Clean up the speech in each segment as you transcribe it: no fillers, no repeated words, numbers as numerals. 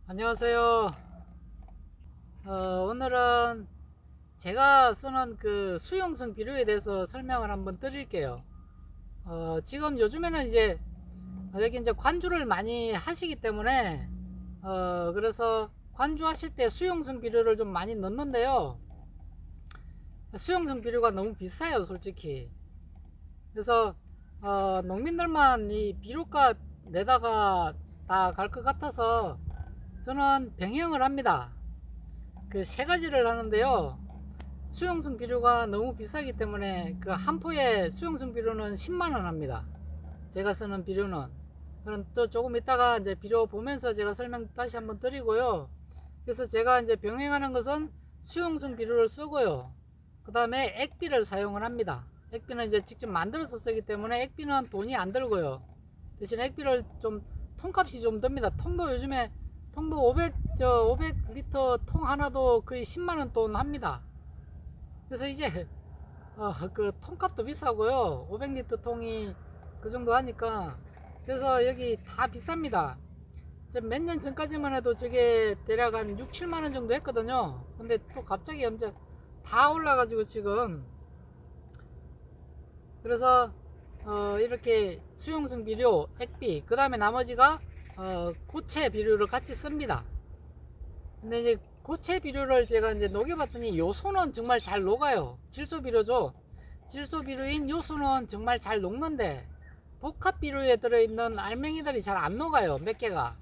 안녕하세요. 오늘은 제가 쓰는 그 수용성 비료에 대해서 설명을 한번 드릴게요. 지금 요즘에는 이제 여기 이제 관주를 많이 하시기 때문에 그래서 관주하실 때 수용성 비료를 좀 많이 넣는데요. 수용성 비료가 너무 비싸요, 솔직히. 그래서 농민들만 이 비료값 내다가 다 갈 것 같아서 저는 병행을 합니다. 그 세 가지를 하는데요. 수용성 비료가 너무 비싸기 때문에 그 한 포에 수용성 비료는 10만원 합니다. 제가 쓰는 비료는. 그럼 또 조금 이따가 이제 비료 보면서 제가 설명 다시 한번 드리고요. 그래서 제가 이제 병행하는 것은 수용성 비료를 쓰고요. 그 다음에 액비를 사용을 합니다. 액비는 이제 직접 만들어서 쓰기 때문에 액비는 돈이 안 들고요. 대신 액비를 좀 통값이 좀 듭니다. 통도 요즘에 통도 500리터 통 하나도 거의 10만원 돈 합니다. 그래서 이제 그 통값도 비싸고요. 500리터 통이 그 정도 하니까 그래서 여기 다 비쌉니다. 몇 년 전까지만 해도 저게 대략 한 6, 7만원 정도 했거든요. 근데 또 갑자기 엄청 다 올라가지고 지금 그래서 이렇게 수용성 비료, 액비, 그 다음에 나머지가 고체 비료를 같이 씁니다. 근데 이제 고체 비료를 제가 이제 녹여봤더니 요소는 정말 잘 녹아요. 질소 비료죠. 질소 비료인 요소는 정말 잘 녹는데 복합 비료에 들어있는 알맹이들이 잘 안 녹아요. 몇 개가.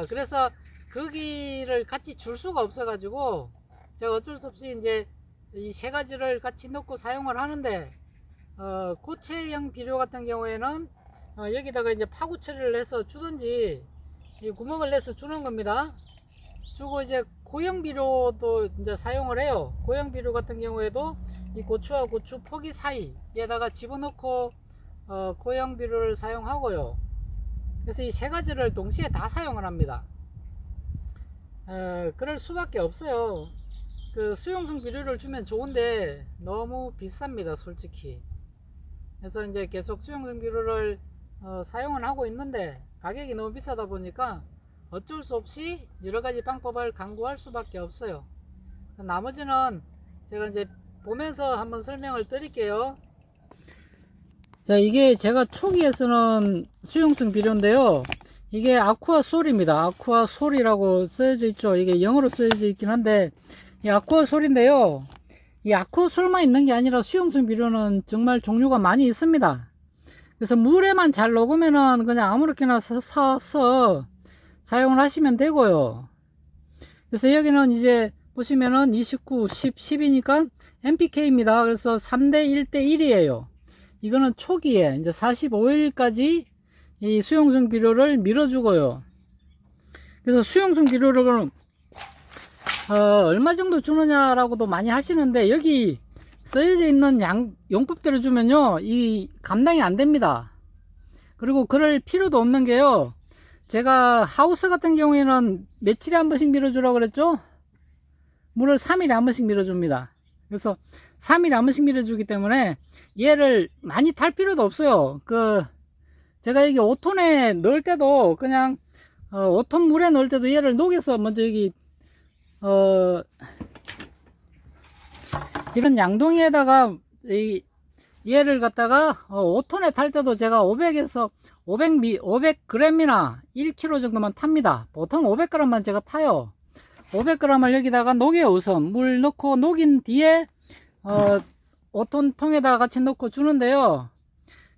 그래서 거기를 같이 줄 수가 없어가지고 제가 어쩔 수 없이 이제 이 세 가지를 같이 넣고 사용을 하는데 고체형 비료 같은 경우에는 여기다가 이제 파고 처리를 해서 주든지 이 구멍을 내서 주는 겁니다. 주고 이제 고형 비료도 이제 사용을 해요. 고형 비료 같은 경우에도 이 고추와 고추 포기 사이에다가 집어넣고 고형 비료를 사용하고요. 그래서 이 세 가지를 동시에 다 사용을 합니다. 그럴 수밖에 없어요. 그 수용성 비료를 주면 좋은데 너무 비쌉니다, 솔직히. 그래서 이제 계속 수용성 비료를 사용을 하고 있는데 가격이 너무 비싸다 보니까 어쩔 수 없이 여러 가지 방법을 강구할 수밖에 없어요. 나머지는 제가 이제 보면서 한번 설명을 드릴게요. 자, 이게 제가 초기에 쓰는 수용성 비료인데요. 이게 아쿠아 솔입니다. 아쿠아 솔이라고 쓰여져 있죠. 이게 영어로 쓰여져 있긴 한데 이 아쿠아 솔인데요. 이 아쿠아 솔만 있는 게 아니라 수용성 비료는 정말 종류가 많이 있습니다. 그래서 물에만 잘 녹으면은 그냥 아무렇게나 사서 사용을 하시면 되고요. 그래서 여기는 이제 보시면은 29, 10, 10이니까 NPK입니다. 그래서 3대 1대 1이에요. 이거는 초기에 이제 45일까지 이 수용성 비료를 밀어주고요. 그래서 수용성 비료를 얼마 정도 주느냐라고도 많이 하시는데 여기 써져 있는 용법대로 주면요 이 감당이 안 됩니다. 그리고 그럴 필요도 없는 게요, 제가 하우스 같은 경우에는 며칠에 한 번씩 밀어주라고 그랬죠. 물을 3일에 한 번씩 밀어줍니다. 그래서 3일에 한 번씩 밀어주기 때문에 얘를 많이 탈 필요도 없어요. 제가 여기 5톤에 넣을 때도 그냥 5톤 물에 넣을 때도 얘를 녹여서 먼저 여기 이런 양동이에다가 얘를 갖다가 5톤에 탈 때도 제가 500에서 500g이나 1kg 정도만 탑니다. 보통 500g만 제가 타요. 500g을 여기다가 녹여요. 우선 물 넣고 녹인 뒤에 5톤 통에다가 같이 넣고 주는데요.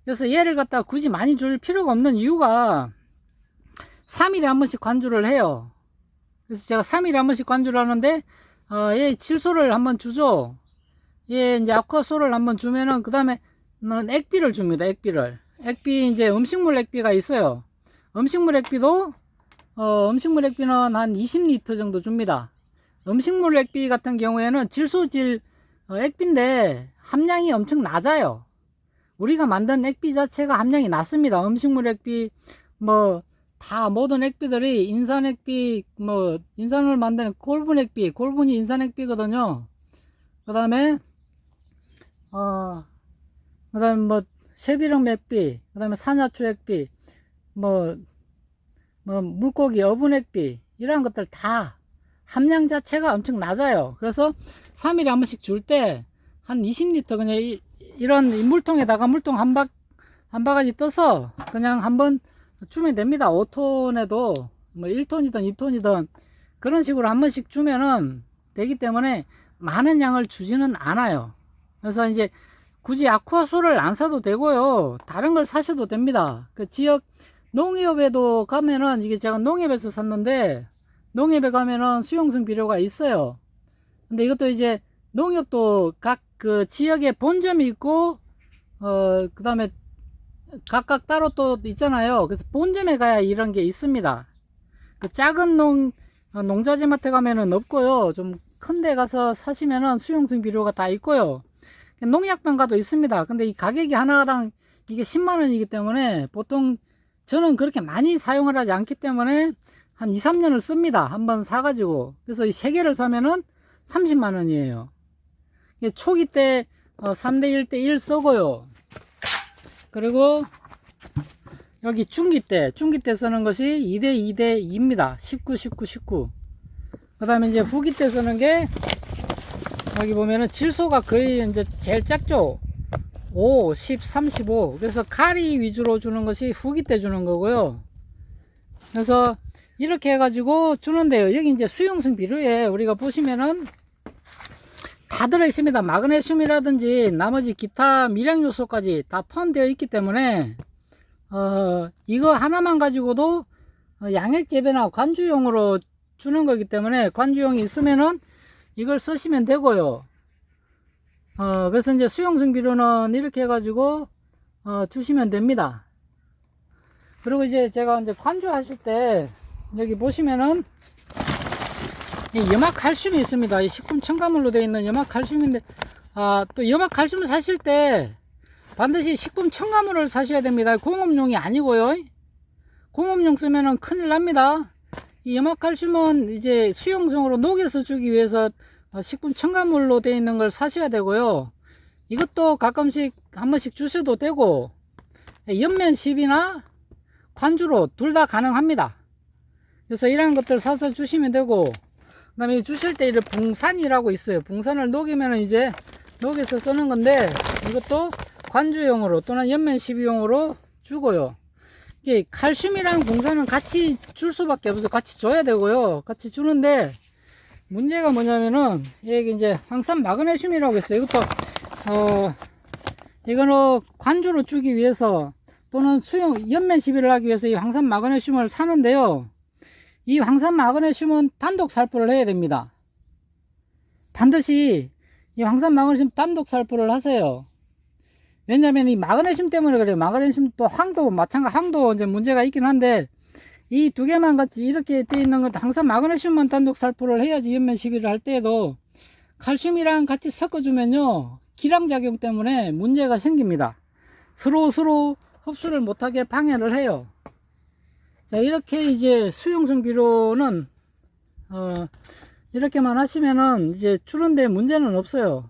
그래서 얘를 갖다가 굳이 많이 줄 필요가 없는 이유가 3일에 한 번씩 관주를 해요. 그래서 제가 3일에 한 번씩 관주를 하는데 얘 질소를 한번 주죠. 얘 이제 아쿠아솔을 한번 주면은 그 다음에 액비를 줍니다. 액비 이제 음식물 액비가 있어요. 음식물 액비도 음식물 액비는 한 20리터 정도 줍니다. 음식물 액비 같은 경우에는 질소질 액비인데 함량이 엄청 낮아요. 우리가 만든 액비 자체가 함량이 낮습니다. 음식물 액비 다 모든 액비들이 인산 액비 인산을 만드는 골분 액비, 골분이 인산 액비거든요. 그 다음에 쇠비름 액비, 그 다음에 산야초 액비, 물고기 어분 액비, 이러한 것들 다 함량 자체가 엄청 낮아요. 그래서 3일에 한 번씩 줄 때 한 20리터 그냥 이런 물통에다가 물통 한 바가지 떠서 그냥 한번 주면 됩니다. 5톤에도 뭐 1톤이든 2톤이든 그런 식으로 한 번씩 주면은 되기 때문에 많은 양을 주지는 않아요. 그래서 이제 굳이 아쿠아솔을 안 사도 되고요. 다른 걸 사셔도 됩니다. 그 지역 농협에도 가면은, 이게 제가 농협에서 샀는데, 농협에 가면은 수용성 비료가 있어요. 근데 이것도 이제 농협도 각 그 지역에 본점이 있고, 그 다음에 각각 따로 또 있잖아요. 그래서 본점에 가야 이런 게 있습니다. 그 작은 농자재 마트 가면은 없고요. 좀 큰 데 가서 사시면은 수용성 비료가 다 있고요. 농약병 가도 있습니다. 근데 이 가격이 하나당 이게 10만원이기 때문에 보통 저는 그렇게 많이 사용을 하지 않기 때문에 한 2, 3년을 씁니다. 한번 사가지고. 그래서 이 3개를 사면은 30만원이에요. 초기 때 3대 1대1 쓰고요. 그리고 여기 중기 때 쓰는 것이 2대2대2입니다. 19, 19, 19. 그 다음에 이제 후기 때 쓰는 게 여기 보면은 질소가 거의 이제 제일 작죠. 5, 10, 35. 그래서 가리 위주로 주는 것이 후기 때 주는 거고요. 그래서 이렇게 해가지고 주는데요. 여기 이제 수용성 비료에 우리가 보시면은 다 들어 있습니다. 마그네슘이라든지 나머지 기타 미량 요소까지 다 포함되어 있기 때문에 이거 하나만 가지고도 양액 재배나 관주용으로 주는 거기 때문에 관주용이 있으면은 이걸 쓰시면 되고요. 그래서 이제 수용성 비료는 이렇게 해가지고 주시면 됩니다. 그리고 이제 제가 이제 관주하실 때 여기 보시면은 이 염화칼슘이 있습니다. 이 식품 첨가물로 되어 있는 염화칼슘인데, 또 염화칼슘을 사실 때 반드시 식품 첨가물을 사셔야 됩니다. 공업용이 아니고요. 공업용 쓰면은 큰일 납니다. 이 염화칼슘은 이제 수용성으로 녹여서 주기 위해서 식품 첨가물로 되어 있는 걸 사셔야 되고요. 이것도 가끔씩 한 번씩 주셔도 되고, 옆면 10이나 관주로 둘 다 가능합니다. 그래서 이런 것들 사서 주시면 되고, 그 다음에 주실 때 이런 붕산이라고 있어요. 붕산을 녹이면 이제 녹여서 쓰는 건데, 이것도 관주용으로 또는 옆면 12용으로 주고요. 이게 칼슘이랑 붕산은 같이 줄 수밖에 없어요. 같이 줘야 되고요. 같이 주는데, 문제가 뭐냐면은, 여기 이제 황산 마그네슘이라고 있어요. 이것도, 이거는 관주로 주기 위해서 또는 옆면 시비를 하기 위해서 이 황산 마그네슘을 사는데요. 이 황산 마그네슘은 단독 살포를 해야 됩니다. 반드시 이 황산 마그네슘 단독 살포를 하세요. 왜냐면 이 마그네슘 때문에 그래요. 마그네슘 또 황도 마찬가지, 황도 이제 문제가 있긴 한데, 이 두 개만 같이 이렇게 되어 있는 건 항상 마그네슘만 단독 살포를 해야지 옆면 시비를 할 때에도 칼슘이랑 같이 섞어주면요, 기량작용 때문에 문제가 생깁니다. 서로 흡수를 못하게 방해를 해요. 자, 이렇게 이제 수용성 비료는 이렇게만 하시면은 이제 주는데 문제는 없어요.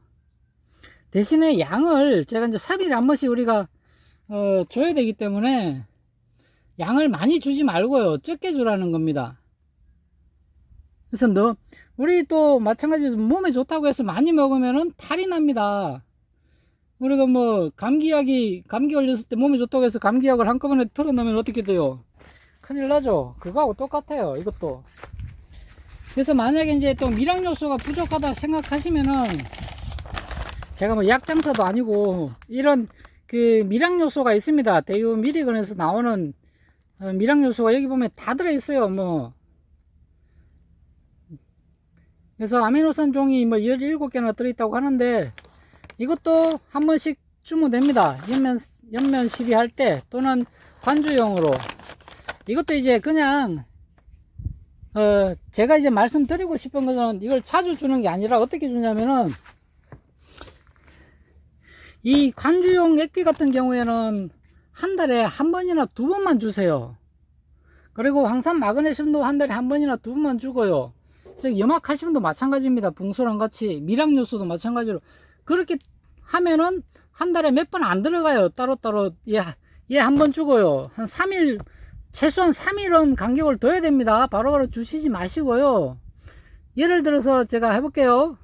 대신에 양을 제가 이제 3일에 한 번씩 우리가 줘야 되기 때문에 양을 많이 주지 말고요, 적게 주라는 겁니다. 그래서 우리 또 마찬가지로 몸에 좋다고 해서 많이 먹으면은 탈이 납니다. 우리가 뭐 감기 걸렸을 때 몸에 좋다고 해서 감기약을 한꺼번에 털어놓으면 어떻게 돼요? 큰일 나죠. 그거하고 똑같아요, 이것도. 그래서 만약에 이제 또 미량 요소가 부족하다 생각하시면은, 제가 뭐 약장사도 아니고 이런 그 미량 요소가 있습니다. 대유 미리건에서 나오는 미량 요소가 여기 보면 다 들어 있어요. 뭐 그래서 아미노산 종이 뭐 17개나 들어 있다고 하는데, 이것도 한 번씩 주면 됩니다. 옆면 시비 할 때 또는 관주용으로. 이것도 이제 그냥 제가 이제 말씀드리고 싶은 것은, 이걸 자주 주는 게 아니라 어떻게 주냐면은, 이 관주용 액비 같은 경우에는 한 달에 한 번이나 두 번만 주세요. 그리고 황산 마그네슘도 한 달에 한 번이나 두 번만 주고요. 염화칼슘도 마찬가지입니다. 붕소랑 같이 미량 요소도 마찬가지로 그렇게 하면은 한 달에 몇 번 안 들어가요. 따로따로 얘 한 번 주고요. 한 3일 최소한 3일은 간격을 둬야 됩니다. 바로바로 주시지 마시고요. 예를 들어서 제가 해볼게요.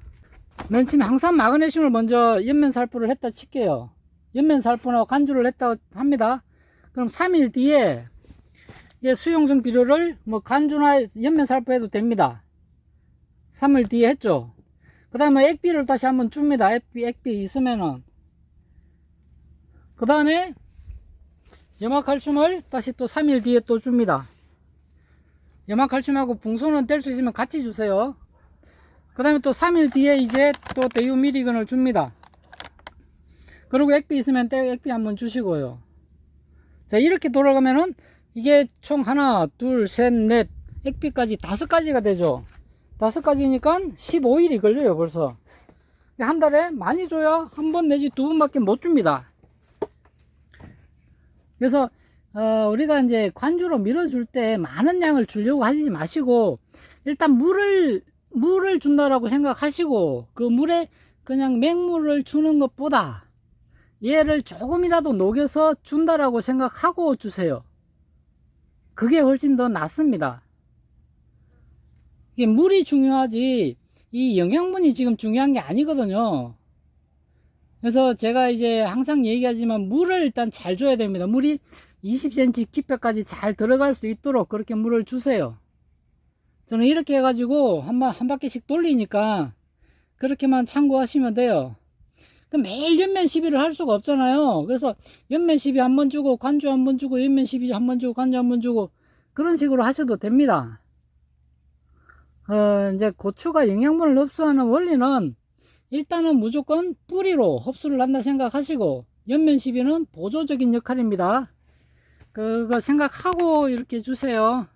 맨 처음에 항산 마그네슘을 먼저 옆면살포를 했다 칠게요. 옆면살포나 관주를 했다고 합니다. 그럼 3일 뒤에 수용성 비료를 뭐 관주나 옆면살포 해도 됩니다. 3일 뒤에 했죠. 그 다음에 액비를 다시 한번 줍니다. 액비 있으면은. 그 다음에 염화칼슘을 다시 또 3일 뒤에 또 줍니다. 염화칼슘하고 붕소는 뗄 수 있으면 같이 주세요. 그 다음에 또 3일 뒤에 이제 또 데이오미리건을 줍니다. 그리고 액비 있으면 액비 한번 주시고요. 자, 이렇게 돌아가면은 이게 총 하나, 둘, 셋, 넷, 액비까지 5가지가 되죠. 5가지니까 15일이 걸려요, 벌써. 한 달에 많이 줘야 한 번 내지 2번밖에 못 줍니다. 그래서 우리가 이제 관주로 밀어줄 때 많은 양을 주려고 하지 마시고, 일단 물을 준다라고 생각하시고, 그 물에 그냥 맹물을 주는 것보다 얘를 조금이라도 녹여서 준다라고 생각하고 주세요. 그게 훨씬 더 낫습니다. 이게 물이 중요하지 이 영양분이 지금 중요한 게 아니거든요. 그래서 제가 이제 항상 얘기하지만 물을 일단 잘 줘야 됩니다. 물이 20cm 깊이까지 잘 들어갈 수 있도록 그렇게 물을 주세요. 저는 이렇게 해가지고 한 바퀴씩 돌리니까 그렇게만 참고하시면 돼요. 매일 연면 시비를 할 수가 없잖아요. 그래서 연면 시비 한번 주고 관주 한번 주고 연면 시비 한번 주고 관주 한번 주고 그런 식으로 하셔도 됩니다. 이제 고추가 영양분을 흡수하는 원리는 일단은 무조건 뿌리로 흡수를 한다 생각하시고, 연면 시비는 보조적인 역할입니다. 그거 생각하고 이렇게 주세요.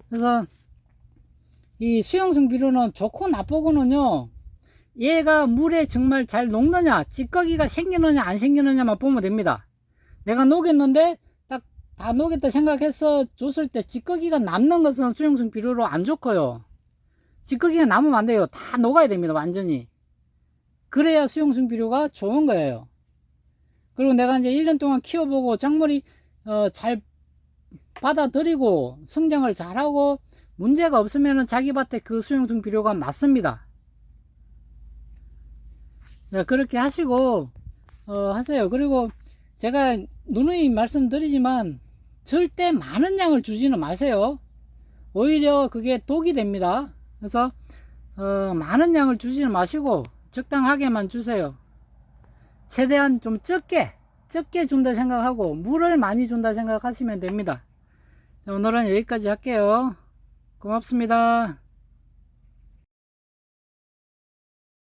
그래서 이 수용성 비료는 좋고 나쁘고는요, 얘가 물에 정말 잘 녹느냐, 찌꺼기가 생기느냐 안 생기느냐만 보면 됩니다. 내가 녹였는데 딱 다 녹였다 생각해서 줬을 때 찌꺼기가 남는 것은 수용성 비료로 안 좋고요. 찌꺼기가 남으면 안 돼요. 다 녹아야 됩니다, 완전히. 그래야 수용성 비료가 좋은 거예요. 그리고 내가 이제 1년 동안 키워보고 작물이 잘 받아들이고 성장을 잘하고 문제가 없으면 자기 밭에 그 수용성 비료가 맞습니다. 자, 그렇게 하시고 하세요. 그리고 제가 누누이 말씀드리지만 절대 많은 양을 주지는 마세요. 오히려 그게 독이 됩니다. 그래서 많은 양을 주지는 마시고 적당하게만 주세요. 최대한 좀 적게 준다 생각하고 물을 많이 준다 생각하시면 됩니다. 자, 오늘은 여기까지 할게요. 고맙습니다.